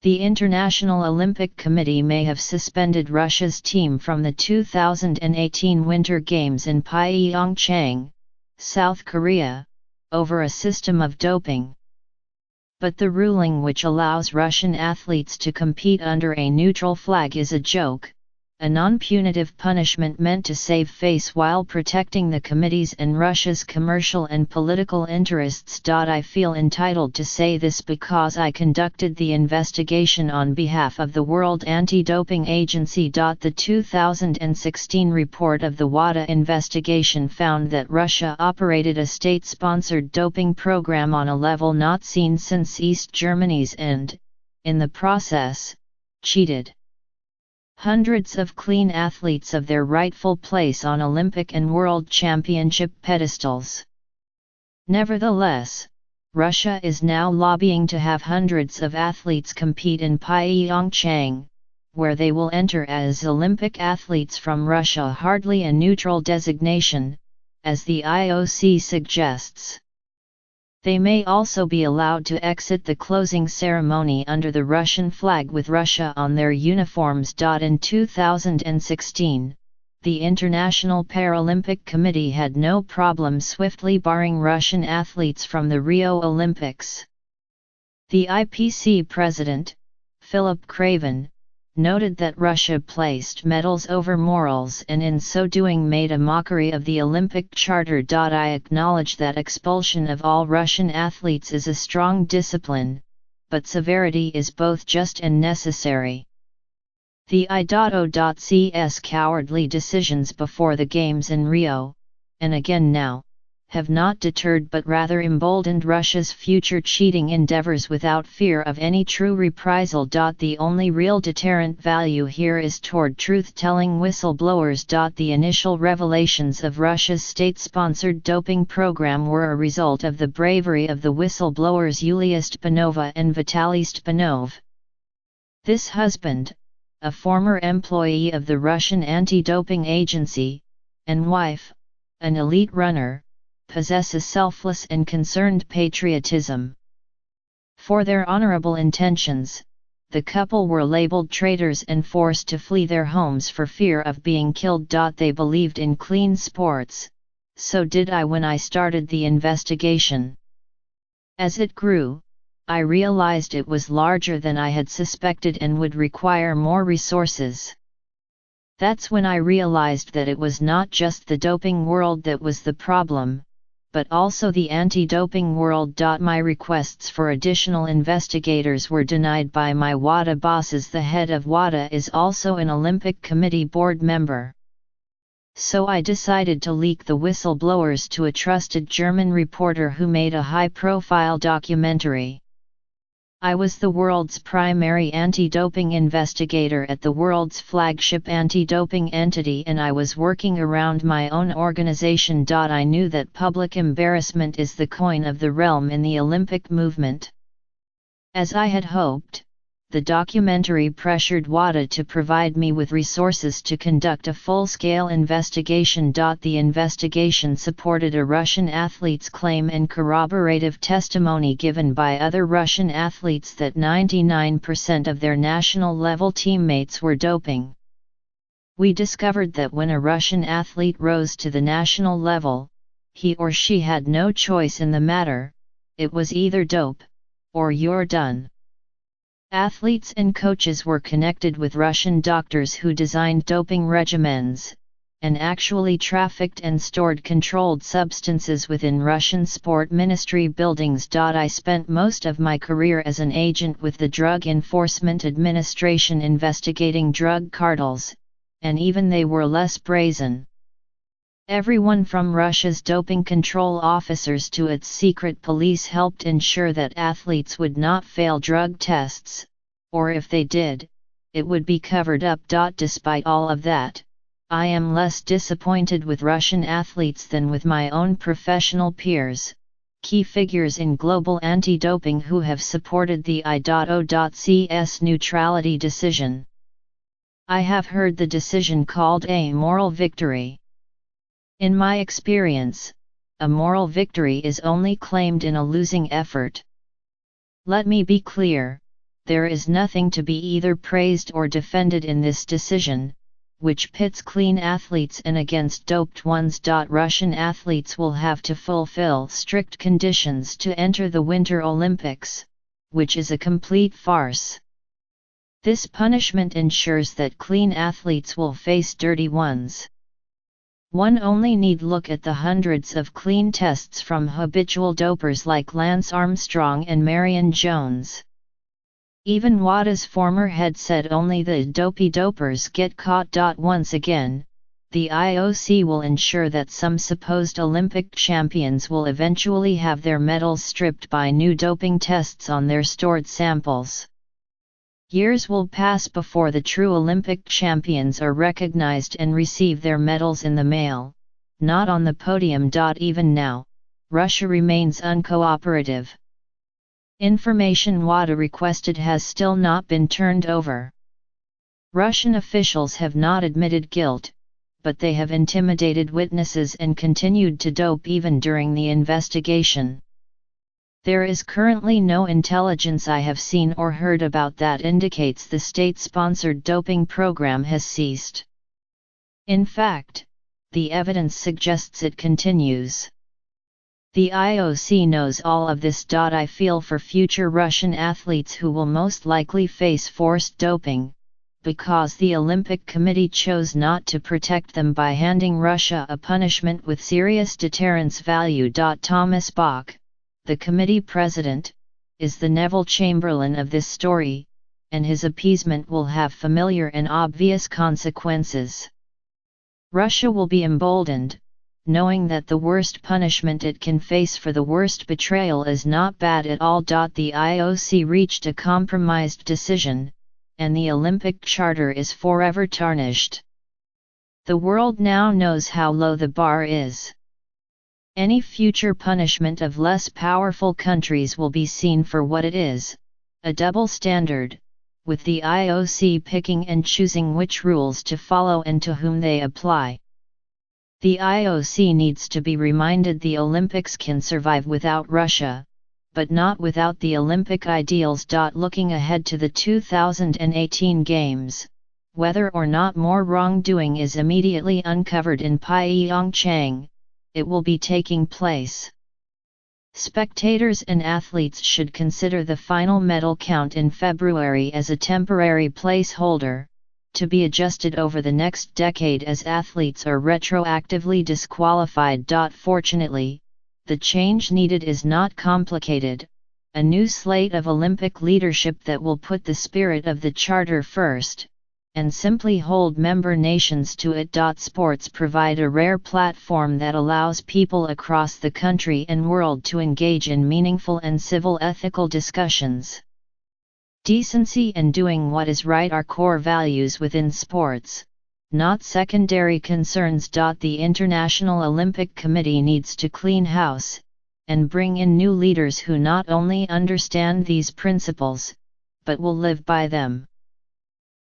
The International Olympic Committee may have suspended Russia's team from the 2018 Winter Games in Pyeongchang, South Korea, over a system of doping. But the ruling, which allows Russian athletes to compete under a neutral flag, is a joke, a non-punitive punishment meant to save face while protecting the committee's and Russia's commercial and political interests. I feel entitled to say this because I conducted the investigation on behalf of the World Anti-Doping Agency. The 2016 report of the WADA investigation found that Russia operated a state-sponsored doping program on a level not seen since East Germany's and, in the process, cheated hundreds of clean athletes of their rightful place on Olympic and World Championship pedestals. Nevertheless, Russia is now lobbying to have hundreds of athletes compete in Pyeongchang, where they will enter as Olympic athletes from Russia, hardly a neutral designation, as the IOC suggests. They may also be allowed to exit the closing ceremony under the Russian flag with Russia on their uniforms. In 2016, the International Paralympic Committee had no problem swiftly barring Russian athletes from the Rio Olympics. The IPC president, Philip Craven, noted that Russia placed medals over morals and in so doing made a mockery of the Olympic Charter. I acknowledge that expulsion of all Russian athletes is a strong discipline, but severity is both just and necessary. The IOC's cowardly decisions before the Games in Rio, and again now, have not deterred but rather emboldened Russia's future cheating endeavors without fear of any true reprisal. The only real deterrent value here is toward truth-telling whistleblowers. The initial revelations of Russia's state-sponsored doping program were a result of the bravery of the whistleblowers Yulia Stepanova and Vitaly Stepanov. This husband, a former employee of the Russian anti-doping agency, and wife, an elite runner, possess a selfless and concerned patriotism. For their honorable intentions, the couple were labeled traitors and forced to flee their homes for fear of being killed. They believed in clean sports, so did I when I started the investigation. As it grew, I realized it was larger than I had suspected and would require more resources. That's when I realized that it was not just the doping world that was the problem, but also the anti-doping world. My requests for additional investigators were denied by my WADA bosses. The head of WADA is also an Olympic Committee board member. So I decided to leak the whistleblowers to a trusted German reporter who made a high-profile documentary. I was the world's primary anti-doping investigator at the world's flagship anti-doping entity, and I was working around my own organization. I knew that public embarrassment is the coin of the realm in the Olympic movement. As I had hoped, the documentary pressured WADA to provide me with resources to conduct a full-scale investigation. The investigation supported a Russian athlete's claim and corroborative testimony given by other Russian athletes that 99% of their national-level teammates were doping. We discovered that when a Russian athlete rose to the national level, he or she had no choice in the matter. It was either dope, or you're done. Athletes and coaches were connected with Russian doctors who designed doping regimens, and actually trafficked and stored controlled substances within Russian sport ministry buildings. I spent most of my career as an agent with the Drug Enforcement Administration investigating drug cartels, and even they were less brazen. Everyone from Russia's doping control officers to its secret police helped ensure that athletes would not fail drug tests, or if they did, it would be covered up. Despite all of that, I am less disappointed with Russian athletes than with my own professional peers, key figures in global anti-doping who have supported the IOC's neutrality decision. I have heard the decision called a moral victory. In my experience, a moral victory is only claimed in a losing effort. Let me be clear, there is nothing to be either praised or defended in this decision, which pits clean athletes and against doped ones. Russian athletes will have to fulfill strict conditions to enter the Winter Olympics, which is a complete farce. This punishment ensures that clean athletes will face dirty ones. One only need look at the hundreds of clean tests from habitual dopers like Lance Armstrong and Marion Jones. Even WADA's former head said only the dopey dopers get caught. Once again, the IOC will ensure that some supposed Olympic champions will eventually have their medals stripped by new doping tests on their stored samples. Years will pass before the true Olympic champions are recognized and receive their medals in the mail, not on the podium. Even now, Russia remains uncooperative. Information WADA requested has still not been turned over. Russian officials have not admitted guilt, but they have intimidated witnesses and continued to dope even during the investigation. There is currently no intelligence I have seen or heard about that indicates the state-sponsored doping program has ceased. In fact, the evidence suggests it continues. The IOC knows all of this. I feel for future Russian athletes who will most likely face forced doping, because the Olympic Committee chose not to protect them by handing Russia a punishment with serious deterrence value. Thomas Bach, the committee president, is the Neville Chamberlain of this story, and his appeasement will have familiar and obvious consequences. Russia will be emboldened, knowing that the worst punishment it can face for the worst betrayal is not bad at all. The IOC reached a compromised decision, and the Olympic Charter is forever tarnished. The world now knows how low the bar is. Any future punishment of less powerful countries will be seen for what it is, a double standard, with the IOC picking and choosing which rules to follow and to whom they apply. The IOC needs to be reminded the Olympics can survive without Russia, but not without the Olympic ideals. Looking ahead to the 2018 Games, whether or not more wrongdoing is immediately uncovered in Pyeongchang, it will be taking place. Spectators and athletes should consider the final medal count in February as a temporary placeholder, to be adjusted over the next decade as athletes are retroactively disqualified. Fortunately, the change needed is not complicated, a new slate of Olympic leadership that will put the spirit of the Charter first, and simply hold member nations to it. Sports provide a rare platform that allows people across the country and world to engage in meaningful and civil ethical discussions. Decency and doing what is right are core values within sports, not secondary concerns. The International Olympic Committee needs to clean house, and bring in new leaders who not only understand these principles, but will live by them.